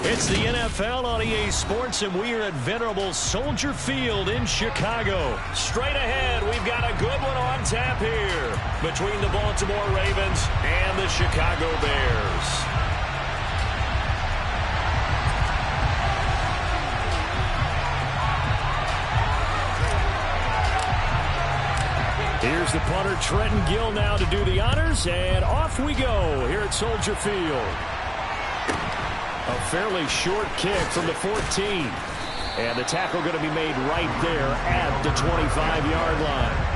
It's the NFL on EA Sports, and we are at venerable Soldier Field in Chicago. Straight ahead, we've got a good one on tap here between the Baltimore Ravens and the Chicago Bears. Here's the punter, Trenton Gill, now to do the honors, and off we go here at Soldier Field. A fairly short kick from the 14. And the tackle going to be made right there at the 25-yard line.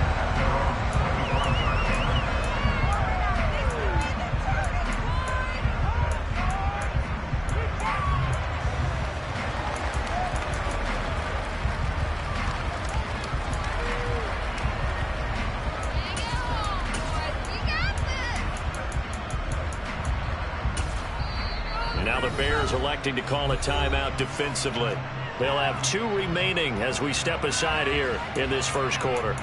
Now the Bears electing to call a timeout defensively. They'll have 2 remaining as we step aside here in this first quarter.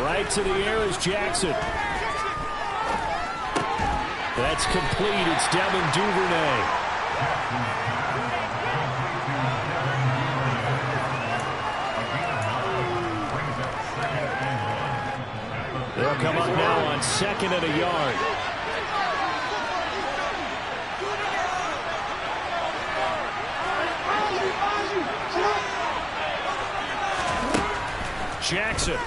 Right to the air is Jackson. That's complete. It's Devin Duvernay. They'll come up now on 2nd and a yard. Jackson.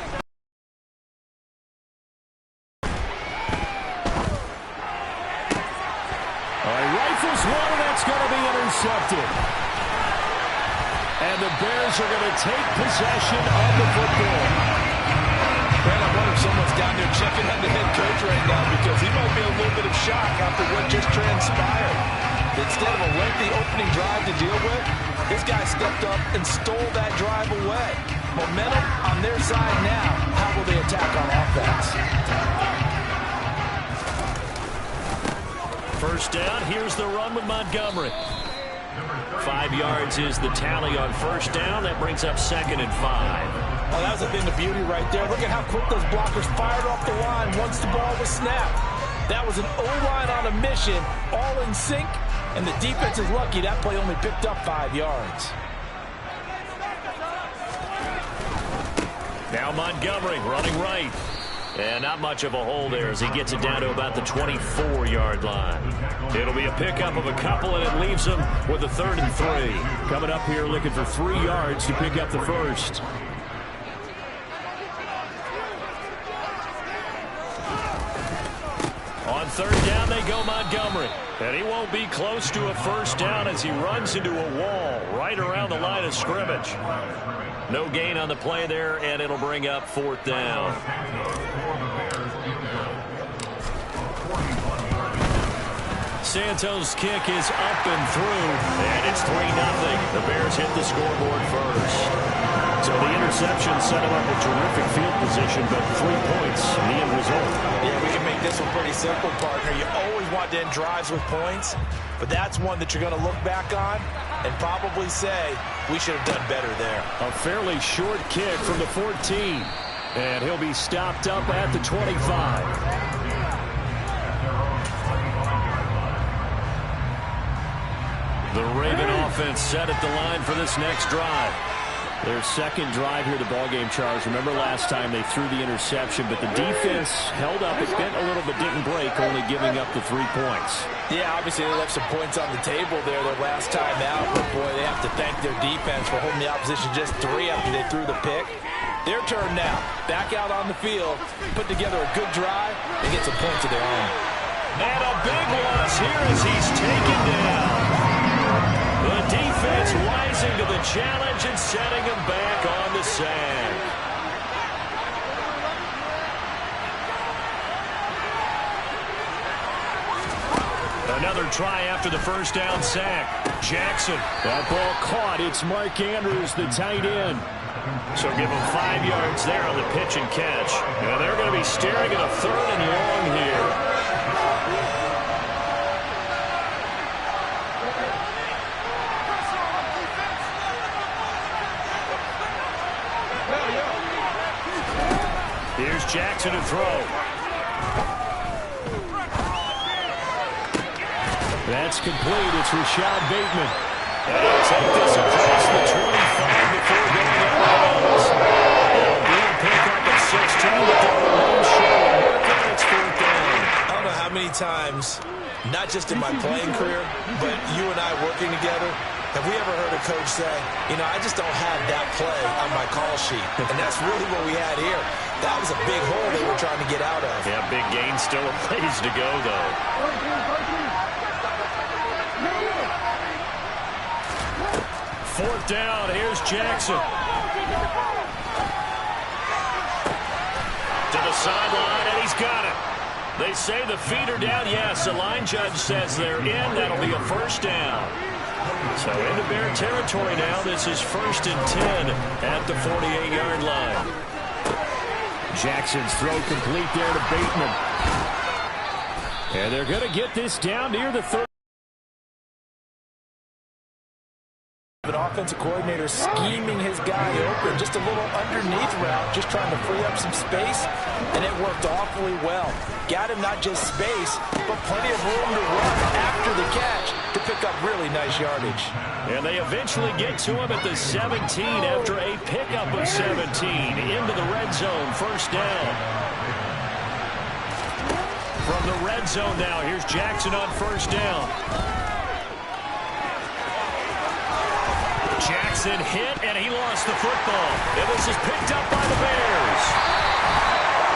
Rifles one, and that's going to be intercepted. And the Bears are going to take possession of the football. Brad, I wonder if someone's down there checking on the head coach right now, because he might be a little bit of shock after what just transpired. Instead of a lengthy opening drive to deal with, this guy stepped up and stole that drive away. Momentum on their side now. How will they attack on offense? First down, here's the run with Montgomery. 5 yards is the tally on first down. That brings up 2nd and 5. Oh, that was a thing of beauty right there. Look at how quick those blockers fired off the line once the ball was snapped. That was an O-line on a mission, all in sync, and the defense is lucky that play only picked up 5 yards. Now Montgomery running right. And not much of a hole there as he gets it down to about the 24-yard line. It'll be a pickup of a couple, and it leaves him with a 3rd and 3. Coming up here looking for 3 yards to pick up the first. On 3rd down, they go Montgomery. And he won't be close to a first down as he runs into a wall right around the line of scrimmage. No gain on the play there, and it'll bring up 4th down. Santos' kick is up and through, and it's 3-0. The Bears hit the scoreboard first. So the interception set him up with terrific field position, but 3 points in the end result. Yeah, we can make this one pretty simple, partner. You always want to end drives with points, but that's one that you're going to look back on and probably say, we should have done better there. A fairly short kick from the 14, and he'll be stopped up at the 25. The Raven offense set at the line for this next drive. Their second drive here, the ballgame, Charles. Remember last time they threw the interception, but the defense held up. It bent a little but didn't break, only giving up the 3 points. Yeah, obviously they left some points on the table there their last time out, but boy, they have to thank their defense for holding the opposition just 3 after they threw the pick. Their turn now. Back out on the field, put together a good drive, and get some points of their own. And a big loss here as he's taken down. The defense rising to the challenge and setting him back on the sack. Another try after the first down sack. Jackson. That ball caught. It's Mark Andrews, the tight end. So give them 5 yards there on the pitch and catch. And they're going to be staring at a 3rd and long here. Here's Jackson to throw. That's complete. It's Rashad Bateman. And he'll take this across the 25 before going out of bounds. It'll be a pickup at 16, but they'll remain short. It's 4th down. I don't know how many times, not just in my playing career, but you and I working together, have we ever heard a coach say, you know, I just don't have that play on my call sheet. And that's really what we had here. That was a big hole they were trying to get out of. Yeah, big gain, still a ways to go, though. 4th down, here's Jackson. To the sideline, and he's got it. They say the feet are down. Yes, the line judge says they're in. That'll be a 1st down. So into Bear territory now. This is 1st and 10 at the 48-yard line. Jackson's throw complete there to Bateman. And they're going to get this down near the 30. An offensive coordinator scheming his guy open, just a little underneath route, just trying to free up some space, and it worked awfully well. Got him not just space, but plenty of room to run after the catch to pick up really nice yardage. And they eventually get to him at the 17 after a pickup of 17 into the red zone. 1st down. From the red zone now, here's Jackson on 1st down. Jackson hit, and he lost the football. And this is picked up by the Bears.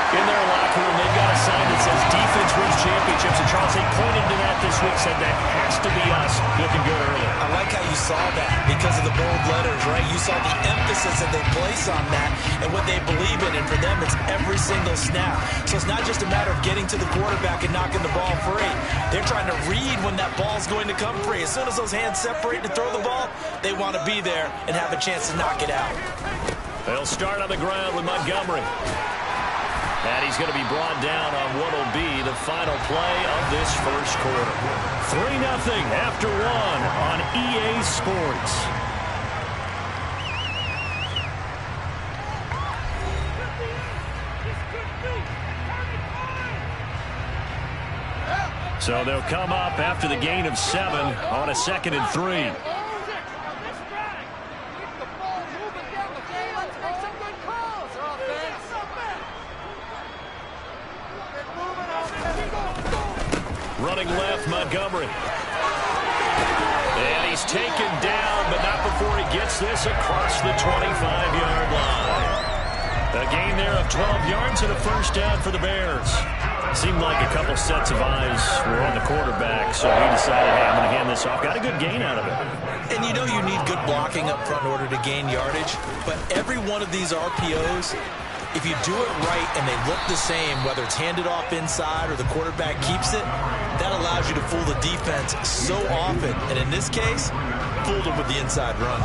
In their locker room, they've got a sign that says defense wins championships. And Charles, they pointed to that this week, said that has to be us. Looking good early. I like how you saw that because of the bold letters, right? You saw the emphasis that they place on that and what they believe in. And for them, it's every single snap. So it's not just a matter of getting to the quarterback and knocking the ball free. They're trying to read when that ball's going to come free. As soon as those hands separate to throw the ball, they want to be there and have a chance to knock it out. They'll start on the ground with Montgomery. And he's going to be brought down on what will be the final play of this 1st quarter. 3-0 after 1 on EA Sports. So they'll come up after the gain of 7 on a 2nd and 3. Running left, Montgomery. And he's taken down, but not before he gets this across the 25-yard line. A gain there of 12 yards and a 1st down for the Bears. Seemed like a couple sets of eyes were on the quarterback, so he decided, hey, I'm going to hand this off. Got a good gain out of it. And you know you need good blocking up front in order to gain yardage, but every one of these RPOs, if you do it right and they look the same, whether it's handed off inside or the quarterback keeps it, that allows you to fool the defense so often. And in this case, fooled them with the inside run.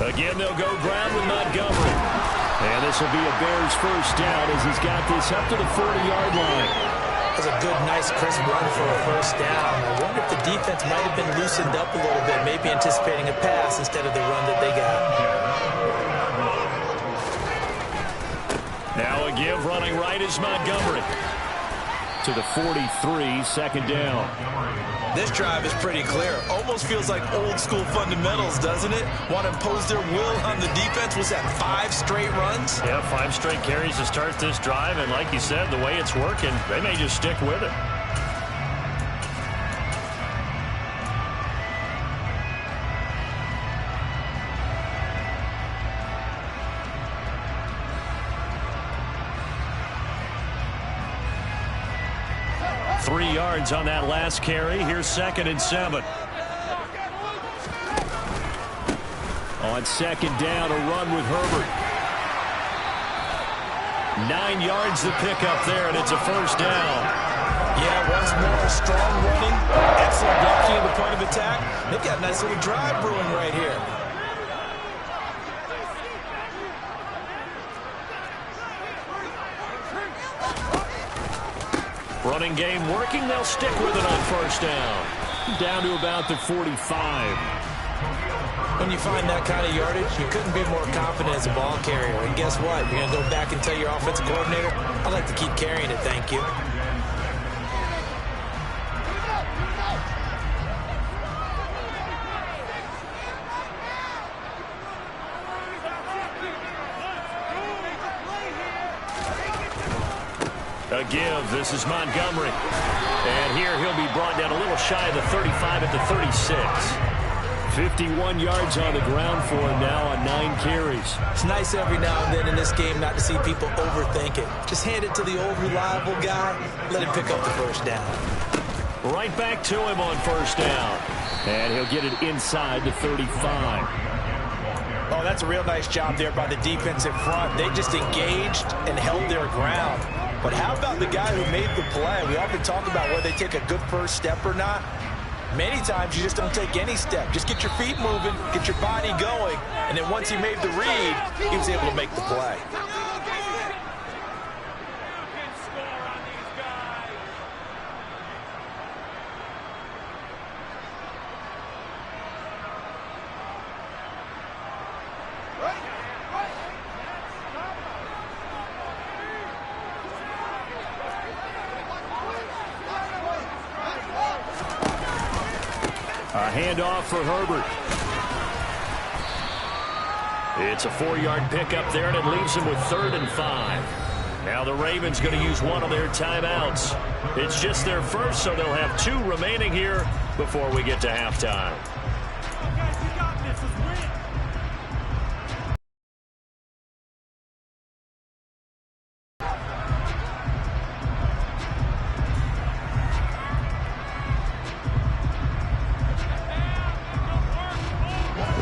Again, they'll go ground with Montgomery. And this will be a Bears 1st down as he's got this up to the 40-yard line. That's a good, nice, crisp run for a 1st down. I wonder if the defense might have been loosened up a little bit, maybe anticipating a pass instead of the run that they got. Now a give running right is Montgomery. To the 43, 2nd down. This drive is pretty clear. Almost feels like old school fundamentals, doesn't it? Want to impose their will on the defense. Was that 5 straight runs? Yeah, 5 straight carries to start this drive. And like you said, the way it's working, they may just stick with it. Three yards on that last carry. Here's 2nd and 7. On 2nd down, a run with Herbert. 9 yards to pick up there, and it's a first down. Yeah, once more, strong running, excellent blocking at the point of attack. They've got a nice little drive brewing right here. Running game working. They'll stick with it on first down. Down to about the 45. When you find that kind of yardage, you couldn't be more confident as a ball carrier. And guess what? You're going to go back and tell your offensive coordinator, I'd like to keep carrying it, thank you. A give. This is Montgomery. And here he'll be brought down a little shy of the 35 at the 36. 51 yards on the ground for him now on 9 carries. It's nice every now and then in this game not to see people overthink it. Just hand it to the old reliable guy. Let him pick up the first down. Right back to him on first down. And he'll get it inside the 35. Oh, that's a real nice job there by the defense in front. They just engaged and held their ground. But how about the guy who made the play? We often talk about whether they take a good first step or not. Many times you just don't take any step. Just get your feet moving, get your body going, and then once he made the read, he was able to make the play. A handoff for Herbert. It's a 4-yard pickup there, and it leaves him with 3rd and 5. Now the Ravens going to use one of their timeouts. It's just their first, so they'll have 2 remaining here before we get to halftime.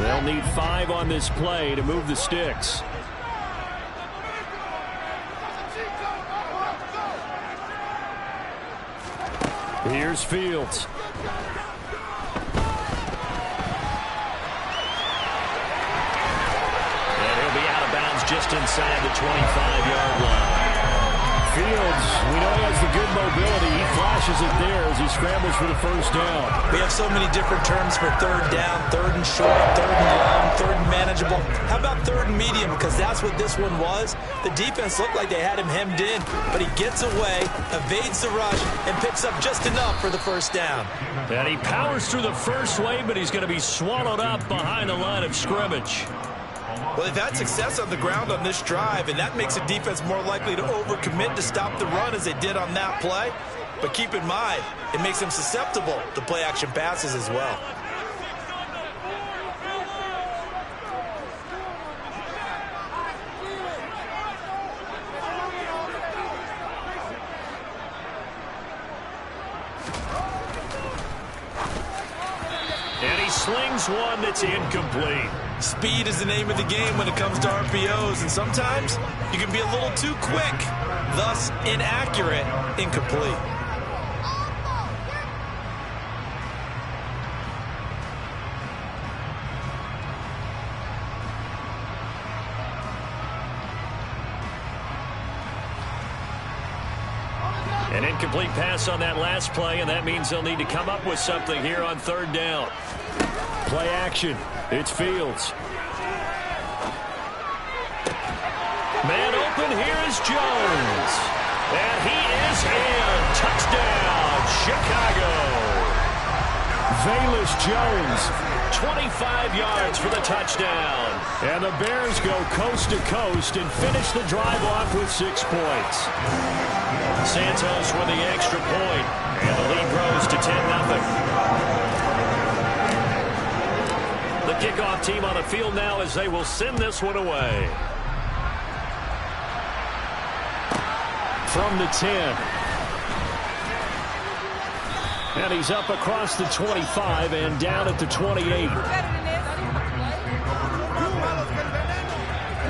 They'll need 5 on this play to move the sticks. Here's Fields. And he'll be out of bounds just inside the 25-yard line. Fields, we know he has the good mobility. He flashes it there as he scrambles for the first down. We have so many different terms for 3rd down, 3rd and short, 3rd and long, 3rd and manageable. How about 3rd and medium? Because that's what this one was. The defense looked like they had him hemmed in, but he gets away, evades the rush, and picks up just enough for the first down. And he powers through the first wave, but he's going to be swallowed up behind the line of scrimmage. Well, they've had success on the ground on this drive, and that makes the defense more likely to overcommit to stop the run as they did on that play. But keep in mind, it makes them susceptible to play-action passes as well. And he slings one that's incomplete. Speed is the name of the game when it comes to RPOs, and sometimes you can be a little too quick, thus inaccurate, incomplete. An incomplete pass on that last play, and that means they'll need to come up with something here on 3rd down. Play action. It's Fields. Man open. Here is Jones. And he is in. Touchdown, Chicago. Velus Jones, 25 yards for the touchdown. And the Bears go coast to coast and finish the drive off with 6 points. Santos with the extra point, and the lead grows to 10-0. The kickoff team on the field now as they will send this one away. From the 10. And he's up across the 25 and down at the 28.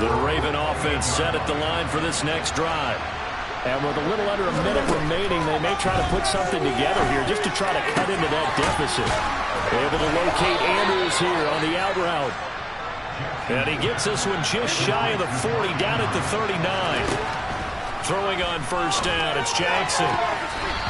The Raven offense set at the line for this next drive. And with a little under a minute remaining, they may try to put something together here just to try to cut into that deficit. Able to locate Andrews here on the out route. And he gets this one just shy of the 40, down at the 39. Throwing on first down, it's Jackson.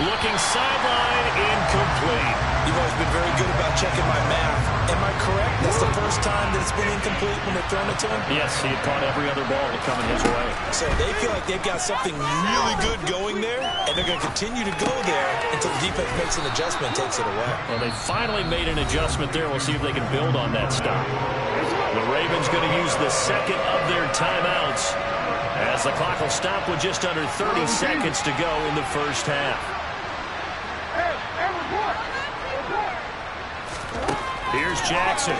Looking sideline, incomplete. You've always been very good about checking my math. Am I correct? That's the first time that it's been incomplete when they're throwing it to him? Yes, he had caught every other ball coming his way. So they feel like they've got something really good going there, and they're going to continue to go there until the defense makes an adjustment and takes it away. Well, they finally made an adjustment there. We'll see if they can build on that stop. The Ravens going to use the second of their timeouts as the clock will stop with just under 30 seconds to go in the first half. Here's Jackson.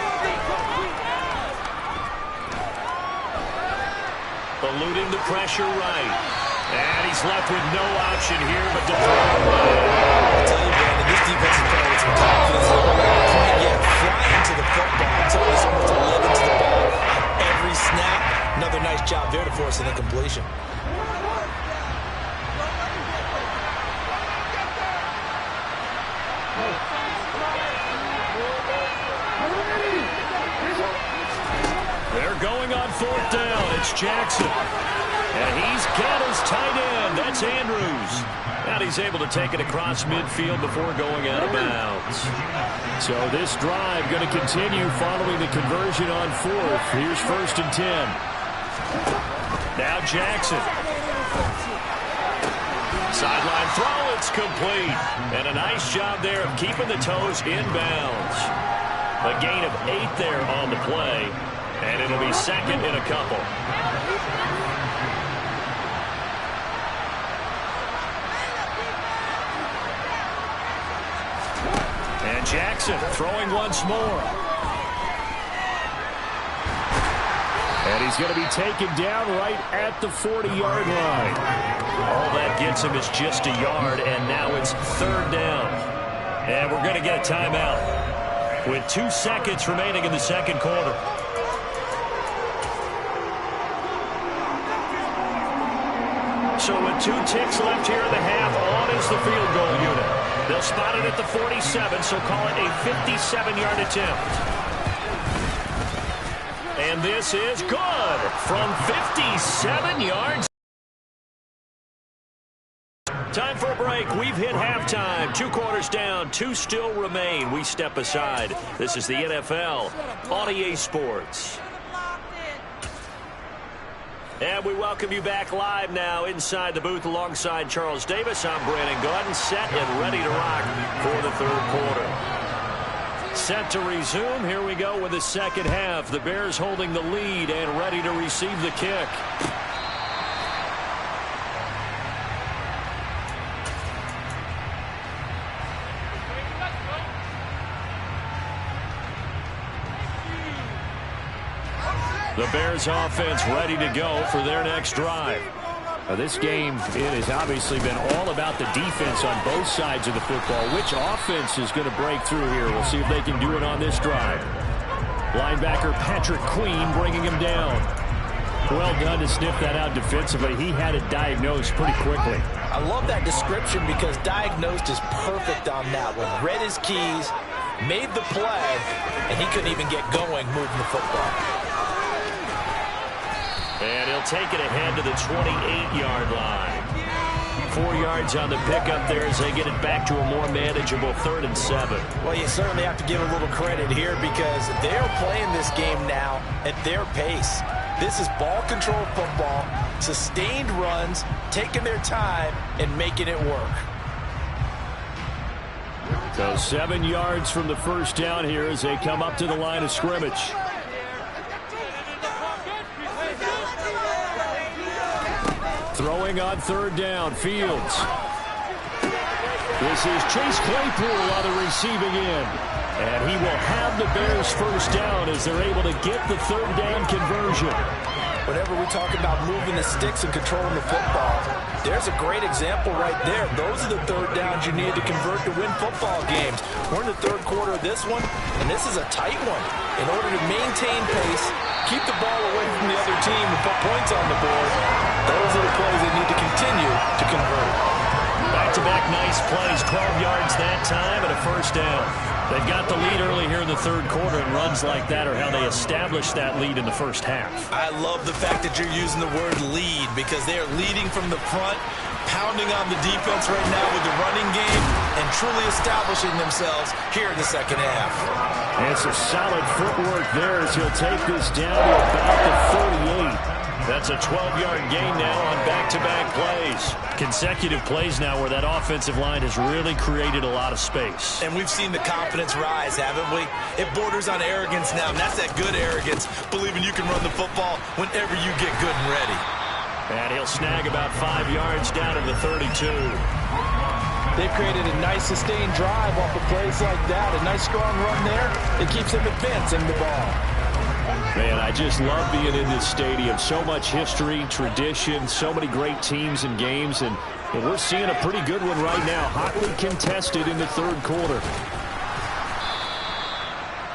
Eluding the pressure right. And he's left with no option here but to throw away. I'll tell you, Brandon, this defense is playing with some confidence. They're not at a point yet flying to the football until there's almost a live into the ball on every snap. Another nice job there to force an incompletion. They're going on fourth down. It's Jackson. And he's got his tight end. That's Andrews. And he's able to take it across midfield before going out of bounds. So this drive going to continue following the conversion on fourth. Here's first and 10. Now Jackson. Sideline throw. It's complete. And a nice job there of keeping the toes inbounds. A gain of 8 there on the play. And it'll be second in a couple. And Jackson throwing once more. And he's going to be taken down right at the 40-yard line. All that gets him is just a yard, and now it's third down. And we're going to get a timeout with 2 seconds remaining in the second quarter. So with 2 ticks left here in the half, on is the field goal unit. They'll spot it at the 47, so call it a 57-yard attempt. And this is good from 57 yards. Time for a break. We've hit halftime. 2 quarters down, 2 still remain. We step aside. This is the NFL on EA Sports. And we welcome you back live now inside the booth alongside Charles Davis. I'm Brandon Gordon, set and ready to rock for the third quarter. Set to resume. Here we go with the second half. The Bears holding the lead and ready to receive the kick. The Bears offense ready to go for their next drive. Now, this game, it has obviously been all about the defense on both sides of the football. Which offense is going to break through here? We'll see if they can do it on this drive. Linebacker Patrick Queen bringing him down. Well done to sniff that out defensively. He had it diagnosed pretty quickly. I love that description because diagnosed is perfect on that one. Read his keys, made the play, and he couldn't even get going moving the football. And he'll take it ahead to the 28-yard line. 4 yards on the pickup there as they get it back to a more manageable 3rd and 7. Well, you certainly have to give a little credit here because they're playing this game now at their pace. This is ball control football, sustained runs, taking their time and making it work. So 7 yards from the first down here as they come up to the line of scrimmage. Throwing on 3rd down, Fields. This is Chase Claypool on the receiving end. And he will have the Bears first down as they're able to get the 3rd down conversion. Whenever we talk about moving the sticks and controlling the football, There's a great example right there. Those are the third downs you need to convert to win football games. We're in the third quarter of this one, and this is a tight one. In order to maintain pace, keep the ball away from the other team and put points on the board, those are the plays they need to continue to convert. Back-to-back nice plays, 12 yards that time and a first down. They've got the lead early here in the third quarter, and runs like that are how they establish that lead in the first half. I love the fact that you're using the word lead because they are leading from the front, pounding on the defense right now with the running game, and truly establishing themselves here in the second half. And some solid footwork there as he'll take this down to about the 38. That's a 12-yard gain now on back-to-back plays. Consecutive plays now where that offensive line has really created a lot of space. And we've seen the confidence rise, haven't we? It borders on arrogance now, and that's that good arrogance, believing you can run the football whenever you get good and ready. And he'll snag about 5 yards down to the 32. They've created a nice sustained drive off of plays like that. A nice strong run there. It keeps them advancing the ball. Man, I just love being in this stadium. So much history, tradition, so many great teams and games, and we're seeing a pretty good one right now. Hotly contested in the third quarter.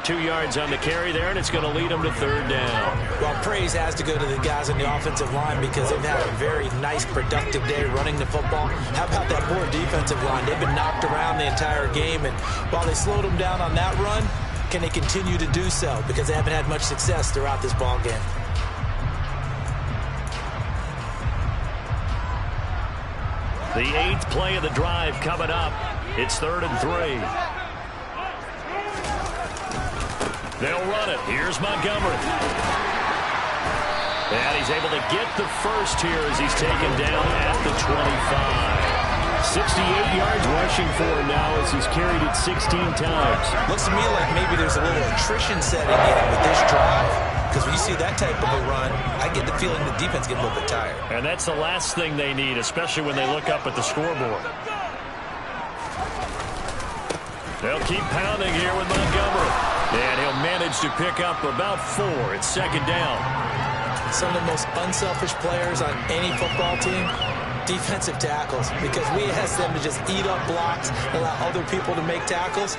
2 yards on the carry there, and it's going to lead them to third down. Well, praise has to go to the guys on the offensive line because they've had a very nice, productive day running the football. How about that poor defensive line? They've been knocked around the entire game, and while they slowed them down on that run, can they continue to do so? Because they haven't had much success throughout this ball game. The 8th play of the drive coming up. It's 3rd and 3. They'll run it. Here's Montgomery. And he's able to get the first here as he's taken down at the 25. 68 yards rushing for him now as he's carried it 16 times. Looks to me like maybe there's a little attrition setting in with this drive. Because when you see that type of a run, I get the feeling the defense gets a little bit tired. And that's the last thing they need, especially when they look up at the scoreboard. They'll keep pounding here with Montgomery. And he'll manage to pick up about 4. It's 2nd down. Some of the most unselfish players on any football team, defensive tackles, because we ask them to just eat up blocks, allow other people to make tackles.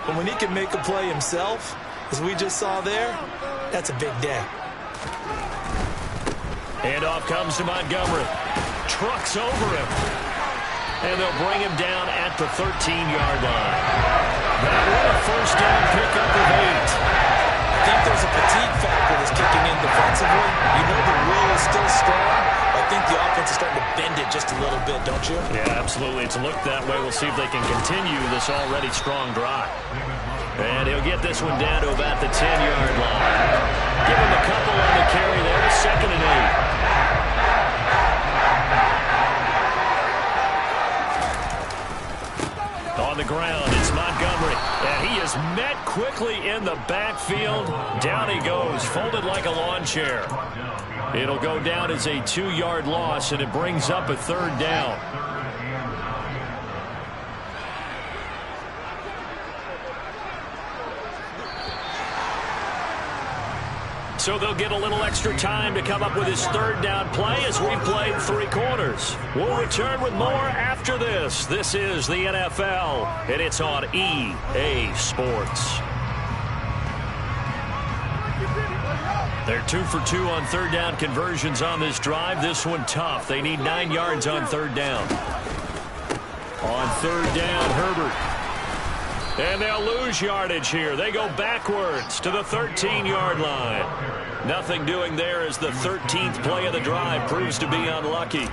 But when he can make a play himself, as we just saw there, that's a big day. Handoff comes to Montgomery. Trucks over him. And they'll bring him down at the 13-yard line. That was a first down pickup of 8. I think there's a fatigue factor that's kicking in defensively. You know the will is still strong. I think the offense is starting to bend it just a little bit, don't you? Yeah, absolutely. It's looked that way. We'll see if they can continue this already strong drive. And he'll get this one down to about the 10-yard line. Give him a couple on the carry there. 2nd and 8. On the ground, it's Montgomery. And he is met quickly in the backfield. Down he goes, folded like a lawn chair. It'll go down as a 2-yard loss, and it brings up a 3rd down. So they'll get a little extra time to come up with his 3rd down play as we've played 3 quarters. We'll return with more after this. This is the NFL, and it's on EA Sports. They're 2 for 2 on 3rd down conversions on this drive. This one tough. They need 9 yards on 3rd down. On 3rd down, Herbert. And they'll lose yardage here. They go backwards to the 13-yard line. Nothing doing there as the 13th play of the drive proves to be unlucky.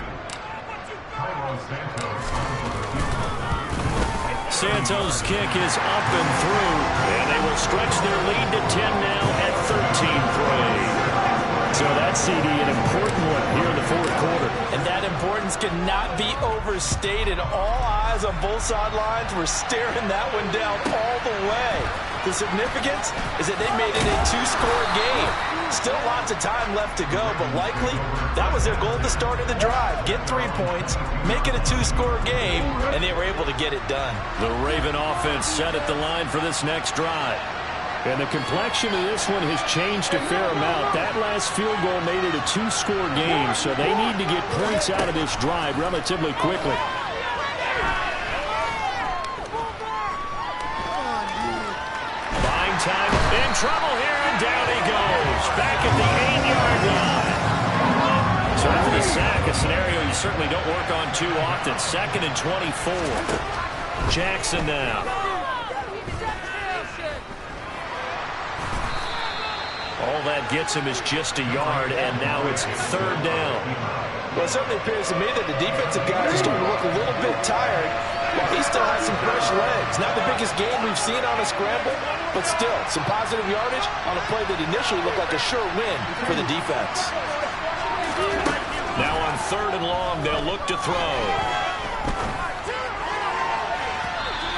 Santos' kick is up and through, and they will stretch their lead to 10 now at 13-3. So that CD, an important one here in the 4th quarter. And that importance cannot be overstated. All eyes on both sidelines were staring that one down all the way. The significance is that they made it a 2-score game. Still lots of time left to go, but likely that was their goal at the start of the drive. Get 3 points, make it a 2-score game, and they were able to get it done. The Raven offense set at the line for this next drive. And the complexion of this one has changed a fair amount. That last field goal made it a two-score game, so they need to get points out of this drive relatively quickly. Buying time, in trouble here, and down he goes. Back at the 8-yard line. So after the sack, a scenario you certainly don't work on too often. 2nd and 24. Jackson now. All that gets him is just a yard, and now it's 3rd down. Well, it certainly appears to me that the defensive guys are starting to look a little bit tired. He still has some fresh legs. Not the biggest game we've seen on a scramble, but still, some positive yardage on a play that initially looked like a sure win for the defense. Now on 3rd and long, they'll look to throw.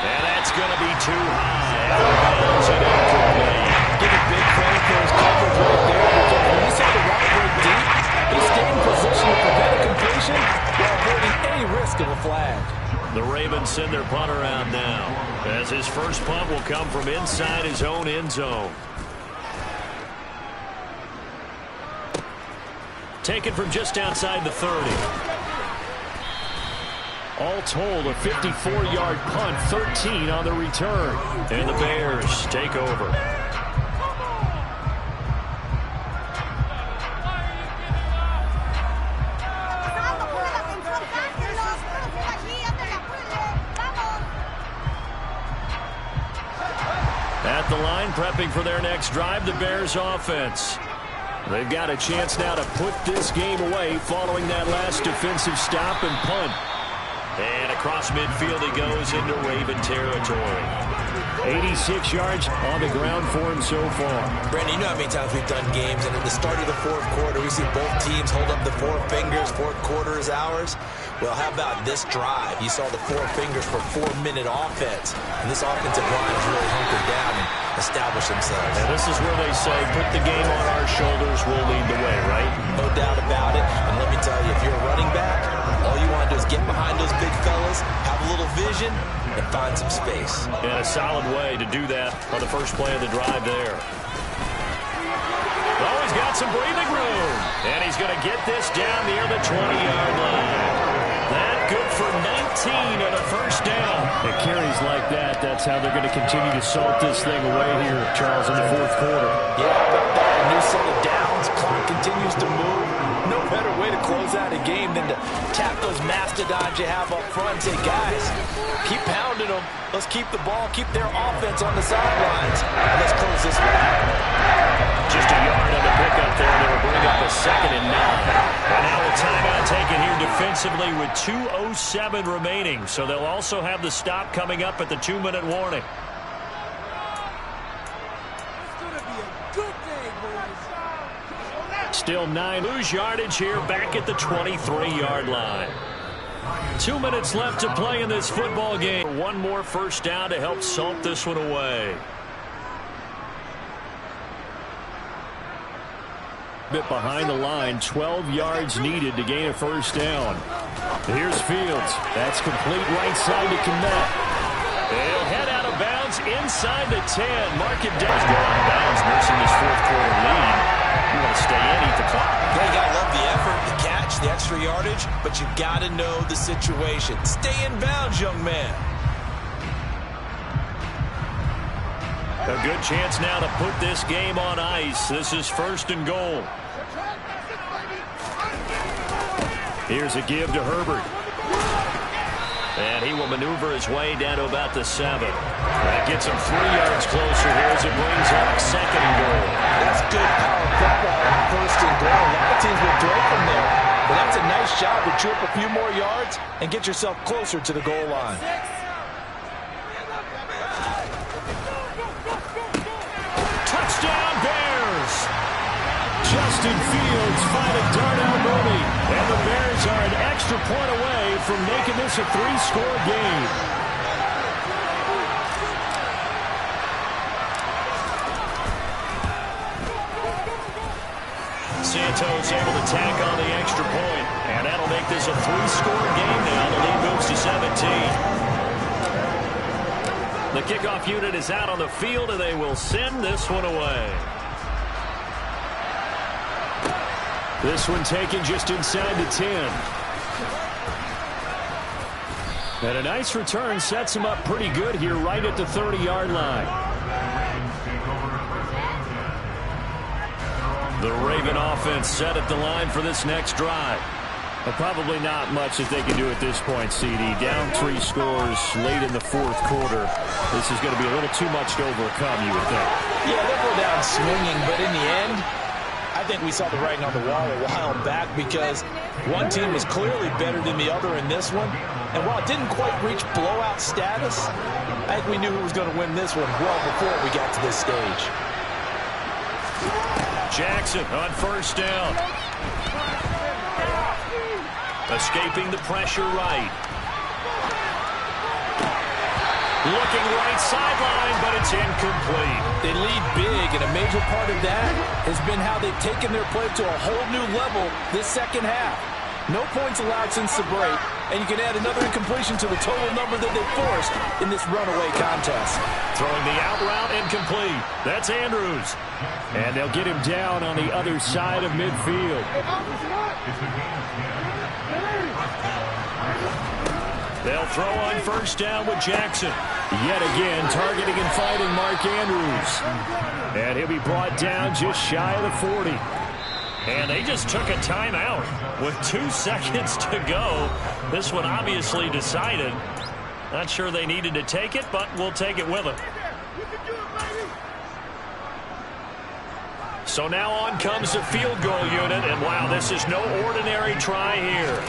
And that's going to be too high. Out of bounds and incomplete. Give a big credit for his coverage right there, because when he saw the route break deep, he stayed in position to prevent a completion while avoiding any risk of a flag. The Ravens send their punt around now, as his first punt will come from inside his own end zone. Taken from just outside the 30. All told, a 54-yard punt, 13 on the return. And the Bears take over. At the line, prepping for their next drive, the Bears offense. They've got a chance now to put this game away following that last defensive stop and punt. And across midfield he goes into Raven territory. 86 yards on the ground for him so far. Brandon, you know how many times we've done games, and at the start of the 4th quarter, we see both teams hold up the 4 fingers, 4th quarter is ours. Well, how about this drive? You saw the 4 fingers for 4-minute offense, and this offensive line has really hunkered down and established themselves. And this is where they say, put the game on our shoulders, we'll lead the way, right? No doubt about it, and let me tell you, if you're a running back, all you want to do is get behind those big fellas, have a little vision, and find some space. And a solid way to do that on the first play of the drive there. Oh, he's got some breathing room. And he's going to get this down near the 20-yard line. That good for 19 and a first down. It carries like that. That's how they're going to continue to salt this thing away here, Charles, in the 4th quarter. Yeah, how about that? A new set of downs. Clock continues to move. No better way to close out a game than to tap those mastodons you have up front and say, guys, keep pounding them. Let's keep the ball, keep their offense on the sidelines, and let's close this one out. Just a yard on the pickup there, and it'll bring up a 2nd and 9. And now a timeout taken here defensively with 2:07 remaining. So they'll also have the stop coming up at the 2-minute warning. Still 9. Lose yardage here back at the 23-yard line. 2 minutes left to play in this football game. One more first down to help salt this one away. Bit behind the line, 12 yards needed to gain a first down. Here's Fields. That's complete right side to Kmet. They'll head out of bounds inside the 10. Mark it down. Go out of bounds, nursing this 4th quarter lead. You want to stay in, eat the clock. Yeah, you got to love the effort, the catch, the extra yardage, but you got to know the situation. Stay in bounds, young man. A good chance now to put this game on ice. This is 1st and goal. Here's a give to Herbert. And he will maneuver his way down to about the 7. That gets him 3 yards closer here as it brings up 2nd and goal. That's good power football on 1st and goal. A lot of teams will throw from there. But that's a nice job to chew up a few more yards and get yourself closer to the goal line. Touchdown Bears! Justin Fields find a dart out Mooney. And the Bears are an extra point away from making this a 3-score game. Santos able to tack on the extra point. And that'll make this a 3-score game now. The lead moves to 17. The kickoff unit is out on the field, and they will send this one away. This one taken just inside the 10. And a nice return sets him up pretty good here right at the 30-yard line. The Raven offense set at the line for this next drive. But probably not much that they can do at this point, CD. Down 3 scores late in the fourth quarter. This is going to be a little too much to overcome, you would think. Yeah, they'll go down swinging, but in the end, I think we saw the writing on the wall a while back because one team was clearly better than the other in this one. And while it didn't quite reach blowout status, I think we knew who was going to win this one well before we got to this stage. Jackson on first down. Escaping the pressure right. Looking right sideline, but it's incomplete. They lead big, and a major part of that has been how they've taken their play to a whole new level this second half. No points allowed since the break, and you can add another incompletion to the total number that they forced in this runaway contest. Throwing the out route incomplete. That's Andrews. And they'll get him down on the other side of midfield. They'll throw on first down with Jackson. Yet again, targeting and fighting Mark Andrews. And he'll be brought down just shy of the 40. And they just took a timeout with 2 seconds to go. This one obviously decided. Not sure they needed to take it, but we'll take it with them. So now on comes the field goal unit. And wow, this is no ordinary try here.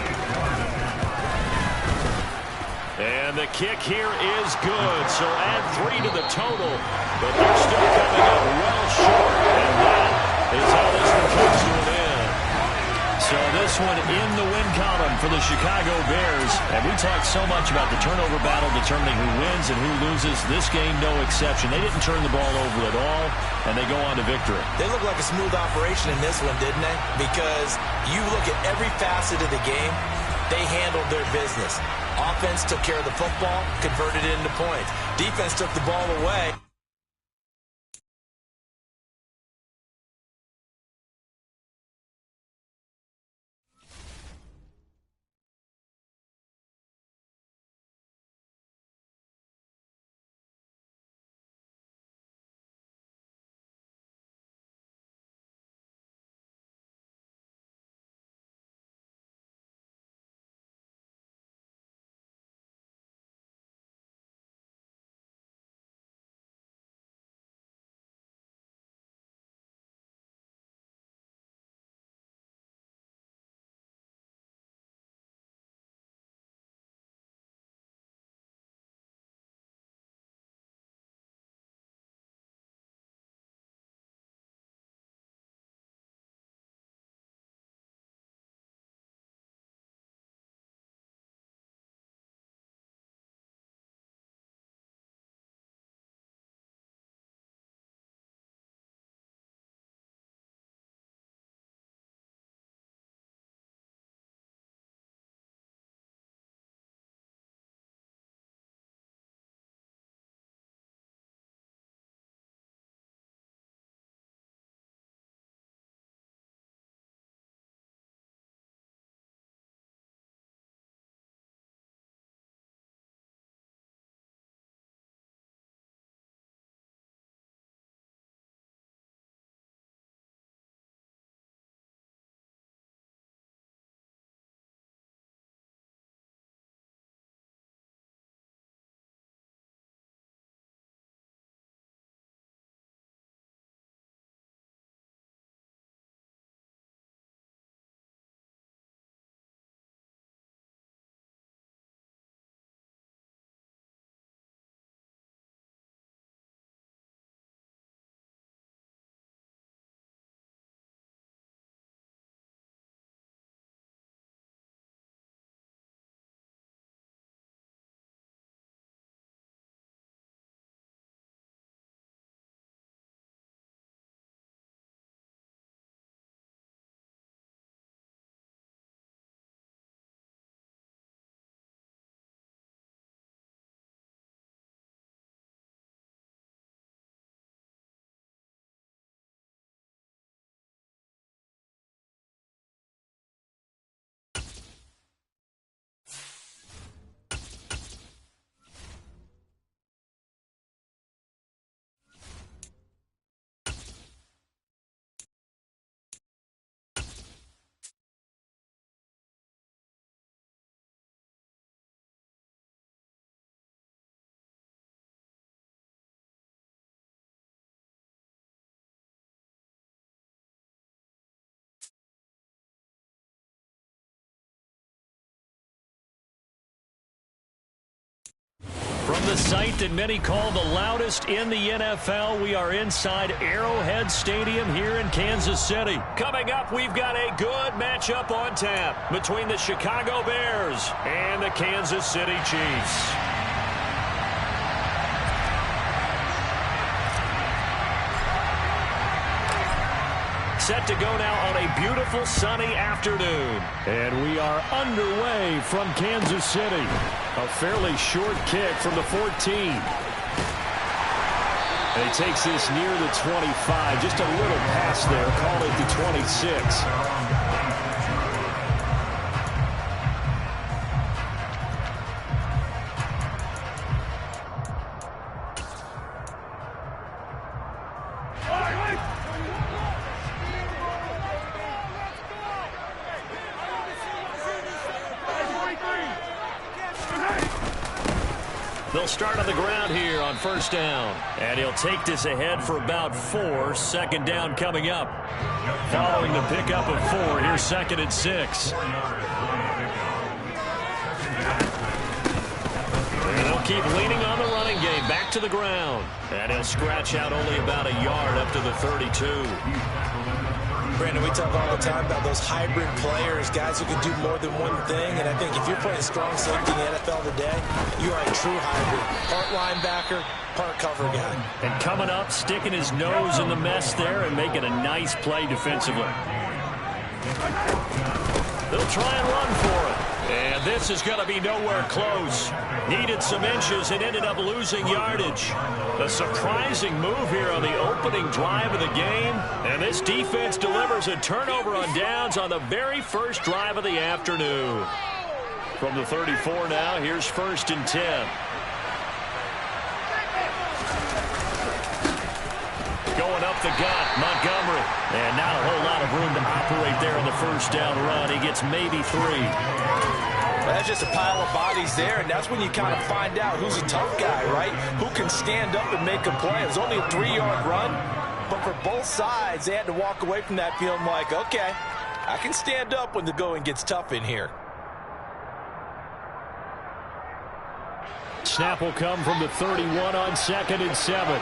And the kick here is good. So add 3 to the total. But they're still coming up well short. And that is how this one comes to an end. So this one in the win column for the Chicago Bears. And we talked so much about the turnover battle determining who wins and who loses. This game, no exception. They didn't turn the ball over at all, and they go on to victory. They look like a smooth operation in this one, didn't they? Because you look at every facet of the game, they handled their business. Offense took care of the football, converted it into points. Defense took the ball away. From the site that many call the loudest in the NFL, we are inside Arrowhead Stadium here in Kansas City. Coming up, we've got a good matchup on tap between the Chicago Bears and the Kansas City Chiefs. Set to go now on a beautiful sunny afternoon. And we are underway from Kansas City. A fairly short kick from the 14. And he takes this near the 25. Just a little pass there. Call it the 26. They'll start on the ground here on first down. And he'll take this ahead for about 4. Second down coming up. Following the pickup of 4, here's 2nd and 6. And they'll keep leaning on the running game. Back to the ground. And he'll scratch out only about a yard up to the 32. Brandon, we talk all the time about those hybrid players, guys who can do more than one thing. And I think if you're playing strong safety in the NFL today, you are a true hybrid. Part linebacker, part cover guy. And coming up, sticking his nose in the mess there and making a nice play defensively. They'll try and run for it. And this is going to be nowhere close. Needed some inches and ended up losing yardage. A surprising move here on the opening drive of the game. And this defense delivers a turnover on downs on the very first drive of the afternoon. From the 34 now, here's 1st and 10. Going up the gut, Montgomery. And not a whole lot of room to operate there on the first down run. He gets maybe 3. That's just a pile of bodies there, and that's when you kind of find out who's a tough guy, right? Who can stand up and make a play. It was only a 3-yard run, but for both sides, they had to walk away from that feeling like, okay, I can stand up when the going gets tough in here. Snap will come from the 31 on 2nd and 7.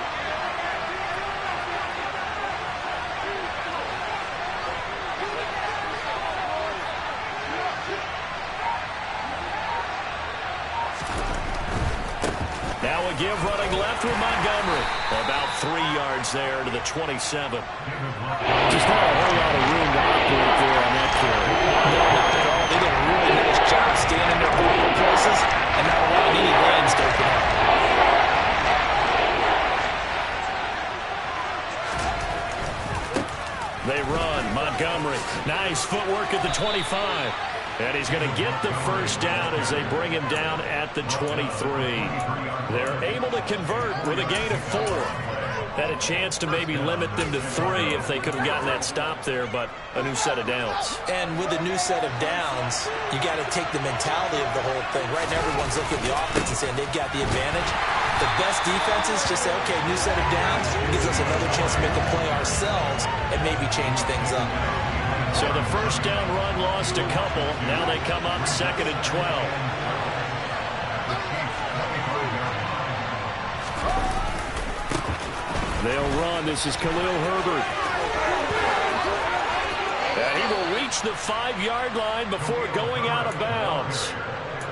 Now a give running left with Montgomery. About 3 yards there to the 27. Just not a whole lot of room to operate there on that carry. No, not at all. They did a really nice job staying in their vertical places and not allowing any lanes to open up. They run. Montgomery. Nice footwork at the 25. And he's going to get the first down as they bring him down at the 23. They're able to convert with a gain of 4. Had a chance to maybe limit them to 3 if they could have gotten that stop there, but a new set of downs. And with a new set of downs, you got to take the mentality of the whole thing. Right now, everyone's looking at the offense and saying they've got the advantage. The best defenses just say, okay, new set of downs. It gives us another chance to make a play ourselves and maybe change things up. So the first down run lost a couple. Now they come up 2nd and 12. They'll run. This is Khalil Herbert. And he will reach the 5-yard line before going out of bounds.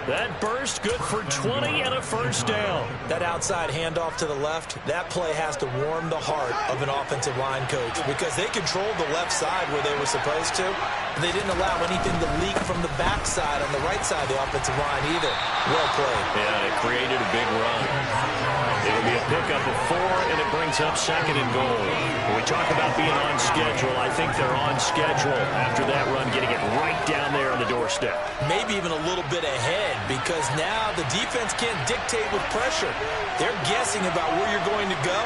That burst good for 20 and a first down. That outside handoff to the left, that play has to warm the heart of an offensive line coach because they controlled the left side where they were supposed to. They didn't allow anything to leak from the backside on the right side of the offensive line either. Well played. Yeah, it created a big run. It'll be a pickup of 4, and it brings up 2nd and goal. When we talk about being on schedule, I think they're on schedule after that run, getting it right down there on the doorstep. Maybe even a little bit ahead because now the defense can't dictate with pressure. They're guessing about where you're going to go.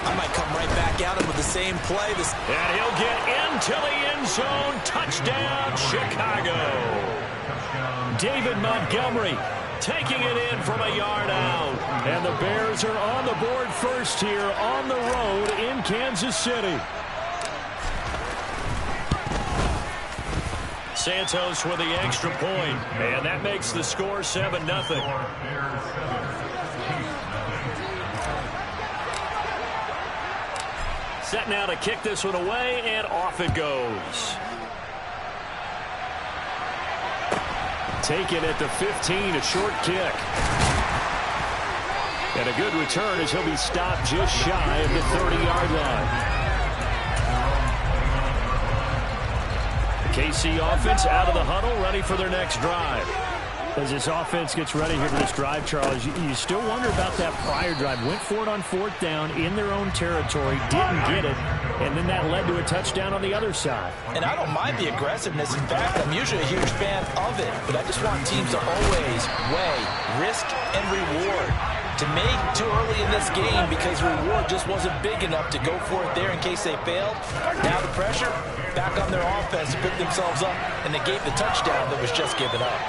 I might come right back at him with the same play. And he'll get into the end zone. Touchdown, Chicago. David Montgomery taking it in from a yard out. And the Bears are on the board first here on the road in Kansas City. Santos with the extra point, and that makes the score 7-0. Set now to kick this one away, and off it goes. Taken at the 15, a short kick. And a good return as he'll be stopped just shy of the 30-yard line. KC offense out of the huddle, ready for their next drive. As this offense gets ready here for this drive, Charles, you still wonder about that prior drive. Went for it on 4th down in their own territory, didn't get it, and then that led to a touchdown on the other side. And I don't mind the aggressiveness. In fact, I'm usually a huge fan of it, but I just want teams to always weigh risk and reward. To me, too early in this game because the reward just wasn't big enough to go for it there in case they failed. Now the pressure back on their offense to pick themselves up, and they gave the touchdown that was just given up.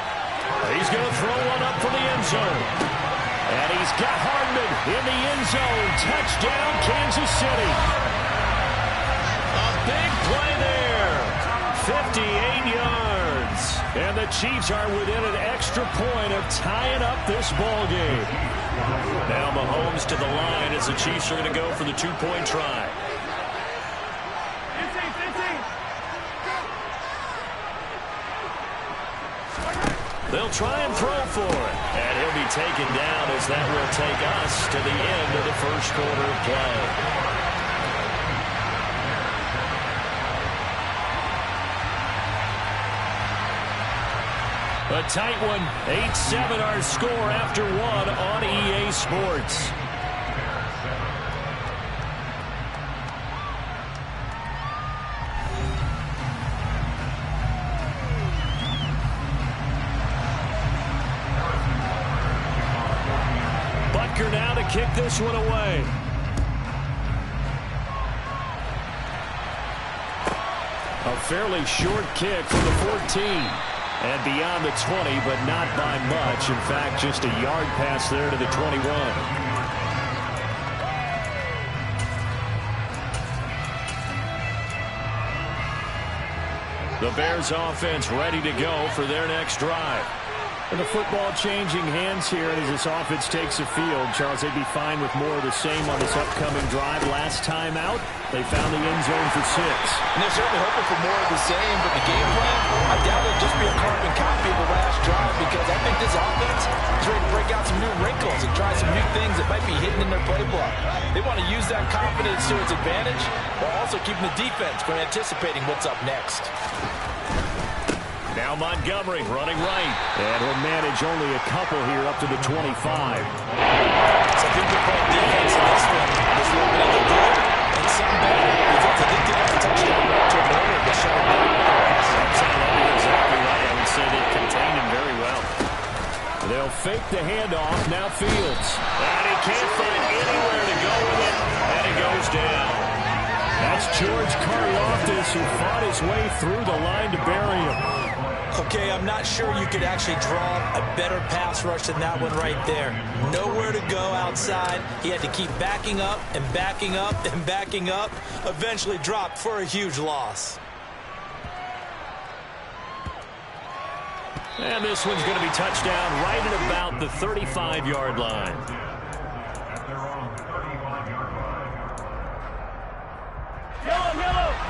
He's going to throw one up for the end zone. And he's got Hardman in the end zone. Touchdown, Kansas City. A big play there. 58 yards. And the Chiefs are within an extra point of tying up this ball game. Now Mahomes to the line as the Chiefs are going to go for the 2-point try. They'll try and throw for it. And he'll be taken down as that will take us to the end of the first quarter of play. A tight one. 8-7 our score after one on EA Sports. Now to kick this one away. A fairly short kick from the 14. And beyond the 20, but not by much. In fact, just a yard pass there to the 21. The Bears offense ready to go for their next drive. And the football changing hands here as this offense takes the field. Charles, they'd be fine with more of the same on this upcoming drive. Last time out, they found the end zone for 6. And they're certainly hoping for more of the same, but the game plan, I doubt it'll just be a carbon copy of the last drive because I think this offense is ready to break out some new wrinkles and try some new things that might be hidden in their playbook. They want to use that confidence to its advantage while also keeping the defense from anticipating what's up next. Now Montgomery running right. And he'll manage only a couple here up to the 25. So I think they're playing defense in this one. There's a little bit of the good and some bad. Because I think they got the touchdown to a moment to shut him down. You're exactly right. I would say they contained him very well. They'll fake the handoff. Now Fields. And he can't find anywhere to go with it. And he goes down. That's George Karlaftis who fought his way through the line to bury him. Okay, I'm not sure you could actually draw a better pass rush than that one right there. Nowhere to go outside. He had to keep backing up and backing up and backing up. Eventually dropped for a huge loss. And this one's going to be touchdown right at about the 35-yard line.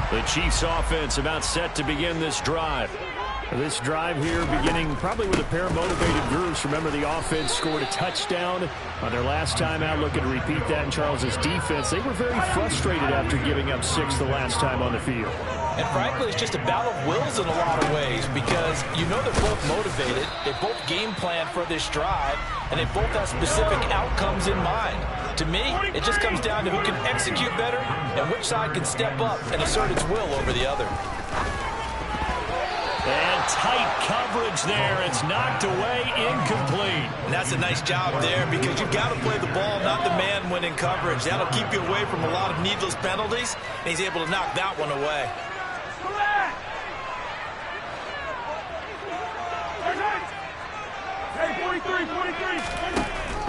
The Chiefs offense about set to begin this drive. This drive here beginning probably with a pair of motivated groups. Remember, the offense scored a touchdown on their last time out. Looking to repeat that in Charles's defense. They were very frustrated after giving up 6 the last time on the field. And frankly, it's just a battle of wills in a lot of ways because you know they're both motivated. They both game plan for this drive, and they both have specific outcomes in mind. To me, it just comes down to who can execute better and which side can step up and assert its will over the other. And tight coverage there. It's knocked away, incomplete. And that's a nice job there because you've got to play the ball, not the man when in coverage. That'll keep you away from a lot of needless penalties, and he's able to knock that one away.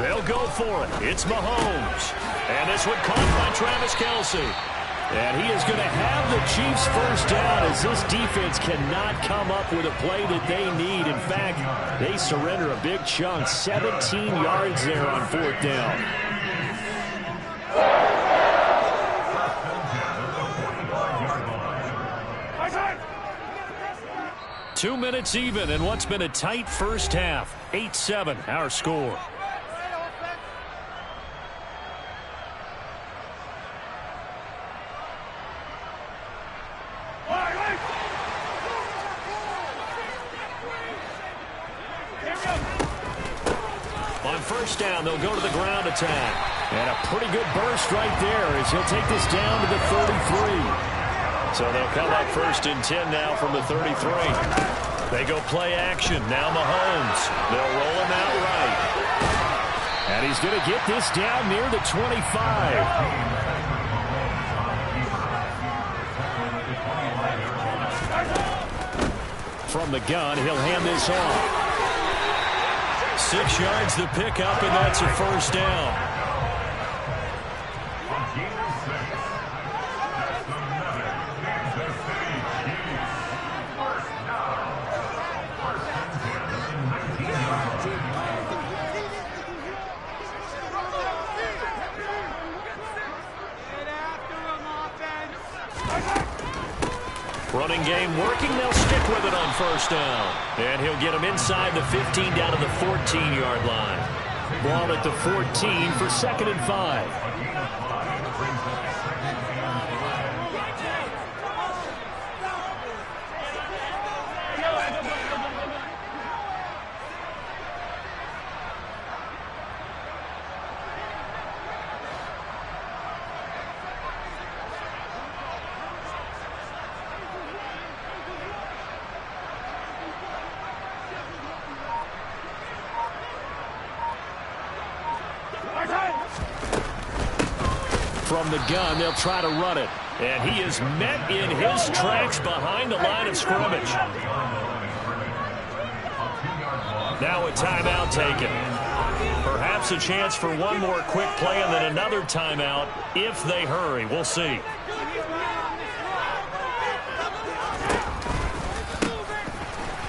They'll go for it. It's Mahomes. And this one caught by Travis Kelce. And he is going to have the Chiefs first down as this defense cannot come up with a play that they need. In fact, they surrender a big chunk, 17 yards there on fourth down. Two minutes even in what's been a tight first half. 8-7, our score. On first down, they'll go to the ground attack. And a pretty good burst right there as he'll take this down to the 33. So they'll come up first and 10 now from the 33. They go play action. Now Mahomes. They'll roll him out right. And he's going to get this down near the 25. From the gun, he'll hand this off. 6 yards the pickup, and that's a first down. Running game working. They'll stick with it on first down. And he'll get him inside the 15 down to the 14-yard line. Ball at the 14 for 2nd and 5. From the gun, they'll try to run it. And he is met in his tracks behind the line of scrimmage. Now a timeout taken. Perhaps a chance for one more quick play and then another timeout if they hurry. We'll see.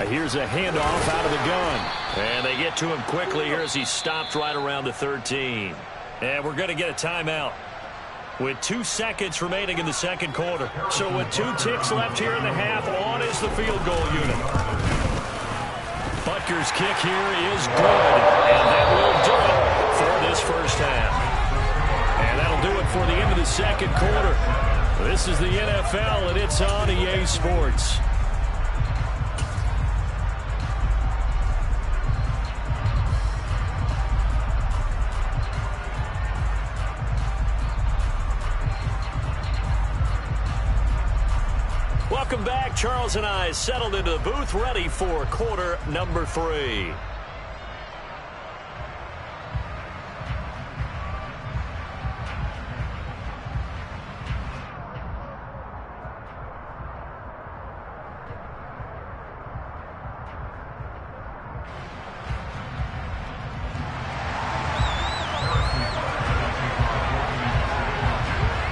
Here's a handoff out of the gun. And they get to him quickly here as he stopped right around the 13. And we're going to get a timeout with 2 seconds remaining in the second quarter. So with 2 ticks left here in the half, on is the field goal unit. Butker's kick here is good, and that will do it for this first half. And that'll do it for the end of the second quarter. This is the NFL, and it's on EA Sports. Welcome back. Charles and I settled into the booth, ready for quarter number 3.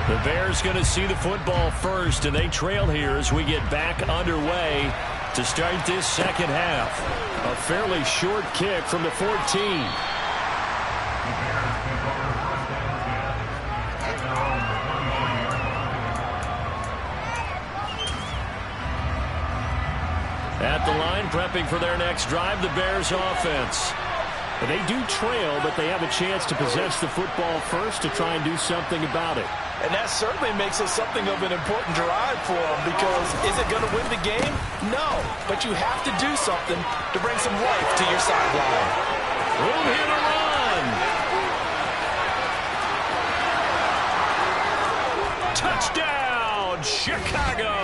The Bears going to see the football first, and they trail here as we get back underway to start this second half. A fairly short kick from the 14. At the line, prepping for their next drive, the Bears offense. They do trail, but they have a chance to possess the football first to try and do something about it. And that certainly makes it something of an important drive for them, because is it going to win the game? No, but you have to do something to bring some life to your sideline. Room here to run. Touchdown, Chicago.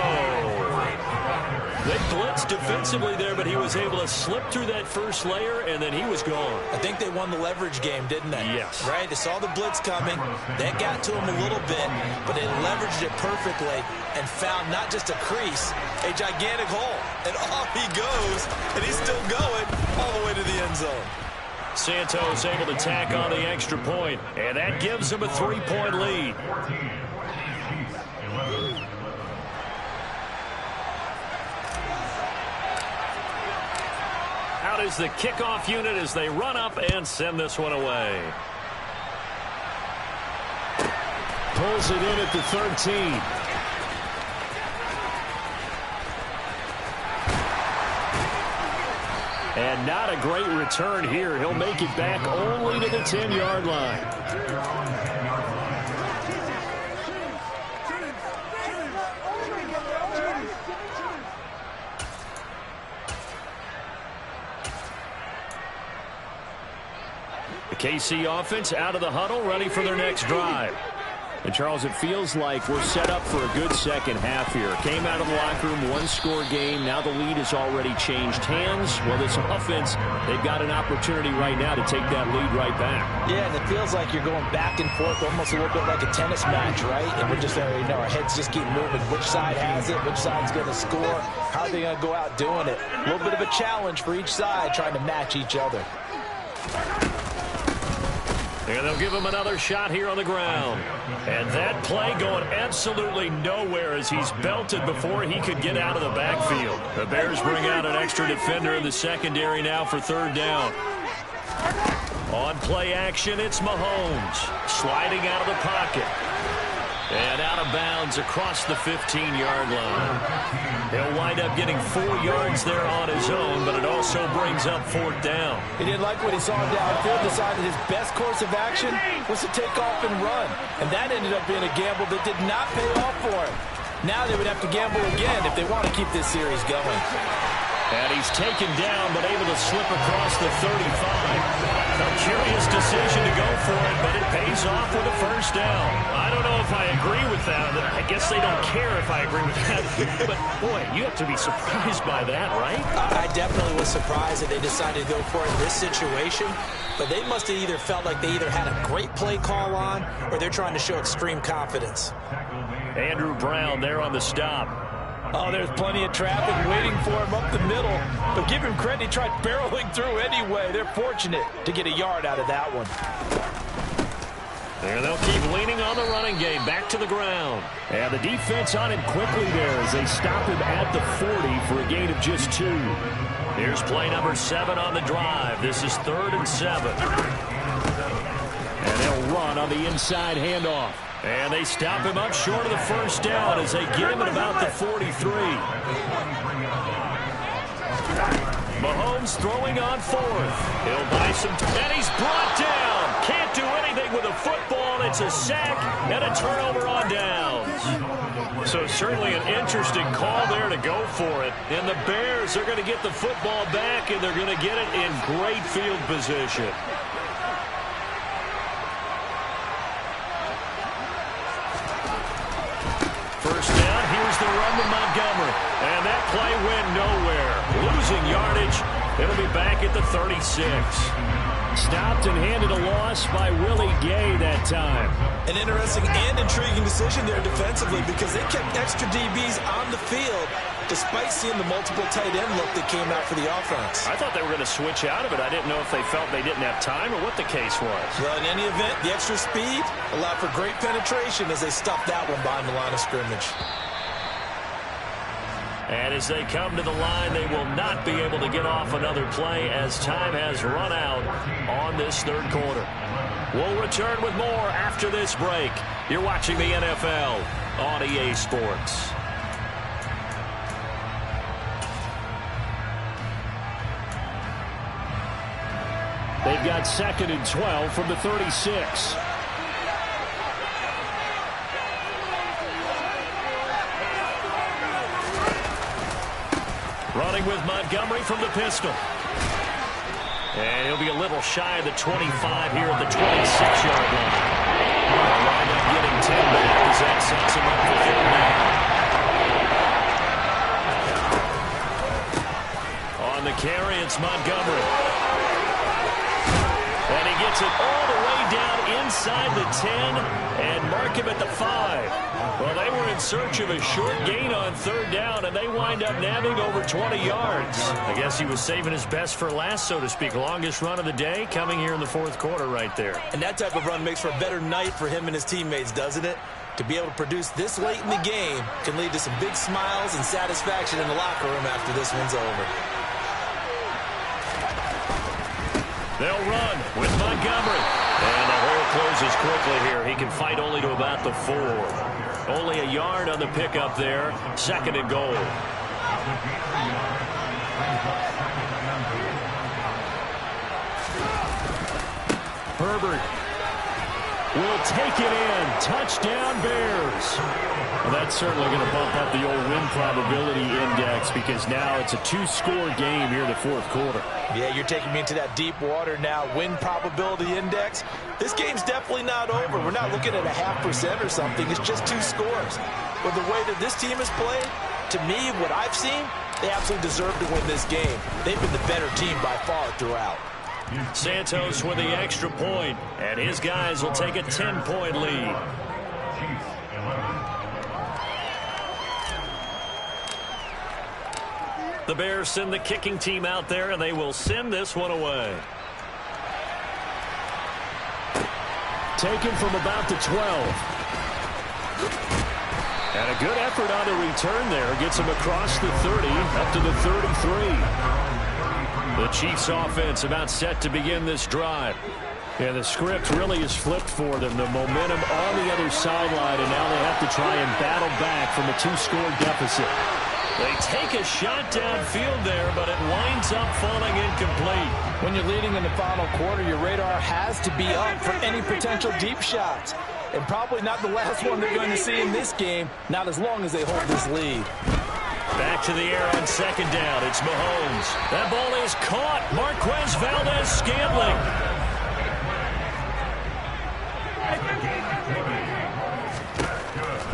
They blitzed defensively there, but he was able to slip through that first layer, and then he was gone. I think they won the leverage game, didn't they? Yes. Right? They saw the blitz coming. That got to him a little bit, but they leveraged it perfectly and found not just a crease, a gigantic hole. And off he goes, and he's still going all the way to the end zone. Santos able to tack on the extra point, and that gives him a 3-point lead. out as the kickoff unit as they run up and send this one away. Pulls it in at the 13. And not a great return here. He'll make it back only to the 10-yard line. The KC offense out of the huddle, ready for their next drive. And, Charles, it feels like we're set up for a good second half here. Came out of the locker room, one-score game. Now the lead has already changed hands. Well, this offense, they've got an opportunity right now to take that lead right back. Yeah, and it feels like you're going back and forth, almost a little bit like a tennis match, right? And we're just, our heads just keep moving. Which side has it? Which side's going to score? How are they going to go out doing it? A little bit of a challenge for each side, trying to match each other. And they'll give him another shot here on the ground. And that play going absolutely nowhere as he's belted before he could get out of the backfield. The Bears bring out an extra defender in the secondary now for third down. On play action, it's Mahomes sliding out of the pocket. And out of bounds across the 15-yard line. He'll wind up getting 4 yards there on his own, but it also brings up fourth down. He didn't like what he saw downfield, decided his best course of action was to take off and run. And that ended up being a gamble that did not pay off for him. Now they would have to gamble again if they want to keep this series going. And he's taken down, but able to slip across the 35. A curious decision to go for it, but it pays off with a first down. I don't know if I agree with that. I guess they don't care if I agree with that. But, boy, you have to be surprised by that, right? I definitely was surprised that they decided to go for it in this situation. But they must have either felt like they either had a great play call on or they're trying to show extreme confidence. Andrew Brown there on the stop. Oh, there's plenty of traffic waiting for him up the middle. But give him credit, he tried barreling through anyway. They're fortunate to get a yard out of that one. There they'll keep leaning on the running game. Back to the ground. And the defense on him quickly there as they stop him at the 40 for a gain of just 2. Here's play number 7 on the drive. This is 3rd and 7. And they'll run on the inside handoff. And they stop him up short of the first down as they get him at about the 43. Mahomes throwing on 4th. He'll buy some and he's brought down. Can't do anything with a football. It's a sack and a turnover on downs. So certainly an interesting call there to go for it. And the Bears are going to get the football back, and they're going to get it in great field position. First down, here's the run to Montgomery. And that play went nowhere. Losing yardage. It'll be back at the 36. Stopped and handed a loss by Willie Gay that time. An interesting and intriguing decision there defensively because they kept extra DBs on the field despite seeing the multiple tight end look that came out for the offense. I thought they were going to switch out of it. I didn't know if they felt they didn't have time or what the case was. Well, in any event, the extra speed allowed for great penetration as they stuffed that one behind the line of scrimmage. And as they come to the line, they will not be able to get off another play as time has run out on this third quarter. We'll return with more after this break. You're watching the NFL on EA Sports. They've got 2nd and 12 from the 36. Running with Montgomery from the pistol. And he'll be a little shy of the 25 here at the 26-yard line. They'll wind up getting 10 back as that sets him up for third down. On the carry, it's Montgomery. And he gets it all the way down inside the 10 and mark him at the 5. Well, they were in search of a short gain on third down, and they wind up nabbing over 20 yards. I guess he was saving his best for last, so to speak. Longest run of the day coming here in the fourth quarter right there. And that type of run makes for a better night for him and his teammates, doesn't it? To be able to produce this late in the game can lead to some big smiles and satisfaction in the locker room after this one's over. closes quickly here. He can fight only to about the 4. Only a yard on the pickup there. 2nd and goal. Herbert will take it in. Touchdown, Bears. Well, that's certainly going to bump up the old win probability index because now it's a 2-score game here in the 4th quarter. Yeah, you're taking me into that deep water now. Win probability index. This game's definitely not over. We're not looking at a 0.5% or something. It's just 2 scores. But the way that this team has played, to me, what I've seen, they absolutely deserve to win this game. They've been the better team by far throughout. Santos with the extra point, and his guys will take a 10-point lead. The Bears send the kicking team out there, and they will send this one away. Taken from about the 12. And a good effort on the return there. Gets him across the 30, up to the 33. The Chiefs offense about set to begin this drive. Yeah, the script really is flipped for them. The momentum on the other sideline, and now they have to try and battle back from a 2-score deficit. They take a shot downfield there, but it winds up falling incomplete. When you're leading in the final quarter, your radar has to be up for any potential deep shots. And probably not the last one they're going to see in this game, not as long as they hold this lead. Back to the air on 2nd down. It's Mahomes. That ball is caught. Marquez Valdez-Scantling.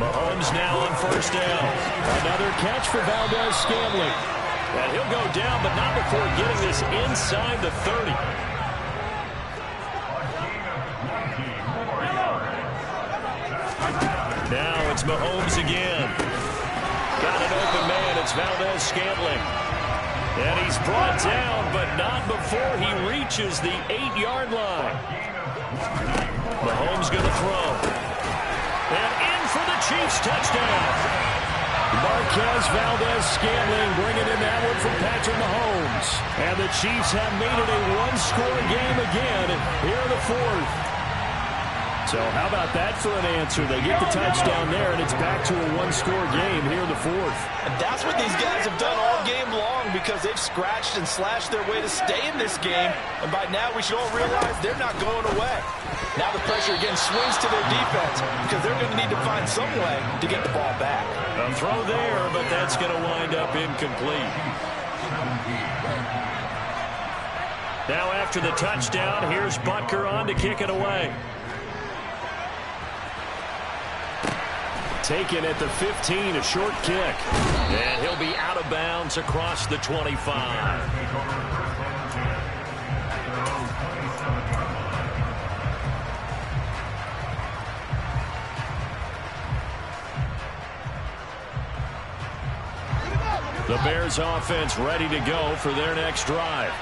Mahomes now on 1st down. Another catch for Valdez-Scantling. And he'll go down, but not before getting this inside the 30. Now it's Mahomes again. Got an open man. It's Valdez-Scantling. And he's brought down, but not before he reaches the 8-yard line. Mahomes going to throw. And in for the Chiefs touchdown. Marquez Valdez-Scantling bringing in that one from Patrick Mahomes. And the Chiefs have made it a 1-score game again here in the 4th. So how about that for an answer? They get the touchdown there, and it's back to a 1-score game here in the 4th. And that's what these guys have done all game long because they've scratched and slashed their way to stay in this game. And by now we should all realize they're not going away. Now the pressure again swings to their defense because they're going to need to find some way to get the ball back. A throw there, but that's going to wind up incomplete. Now after the touchdown, here's Butker on to kick it away. Taken at the 15, a short kick. And he'll be out of bounds across the 25. The Bears offense ready to go for their next drive.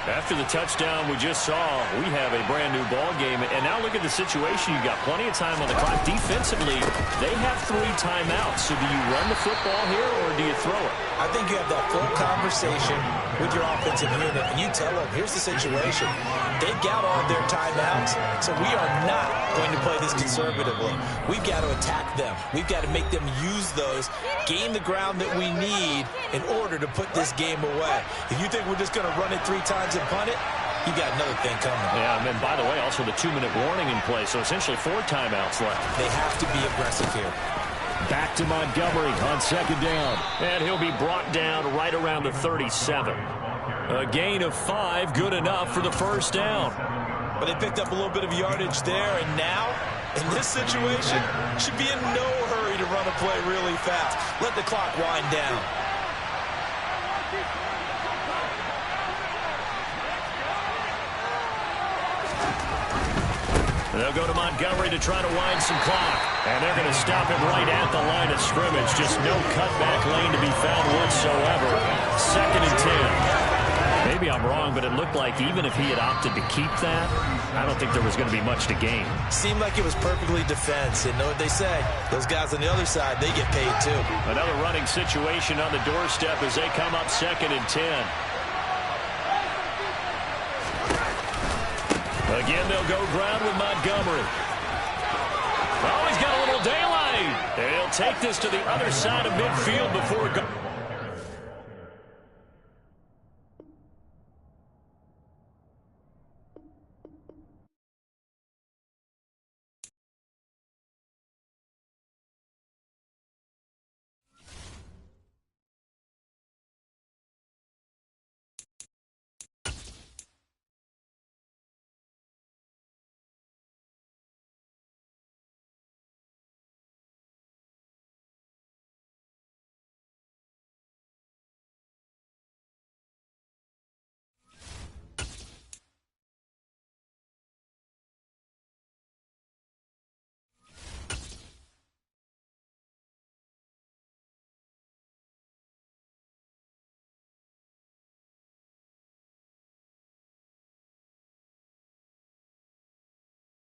After the touchdown we just saw, we have a brand-new ball game. And now look at the situation. You've got plenty of time on the clock. Defensively, they have 3 timeouts. So do you run the football here or do you throw it? I think you have that full conversation with your offensive unit, and you tell them, here's the situation. They've got all their timeouts, so we are not going to play this conservatively. We've got to attack them. We've got to make them use those, gain the ground that we need in order to put this game away. If you think we're just going to run it 3 times and punt it, you got another thing coming. Yeah, and then, by the way, also the 2-minute warning in play, so essentially 4 timeouts left. They have to be aggressive here. Back to Montgomery on 2nd down. And he'll be brought down right around the 37. A gain of 5, good enough for the 1st down. But they picked up a little bit of yardage there, and now, in this situation, should be in no hurry to run a play really fast. Let the clock wind down. They'll go to Montgomery to try to wind some clock. And they're going to stop him right at the line of scrimmage. Just no cutback lane to be found whatsoever. 2nd and 10. Maybe I'm wrong, but it looked like even if he had opted to keep that, I don't think there was going to be much to gain. Seemed like it was perfectly defense. And know what they say? Those guys on the other side, they get paid too. Another running situation on the doorstep as they come up 2nd and 10. Again, they'll go ground with Montgomery. Oh, he's got a little daylight. They'll take this to the other side of midfield before it goes.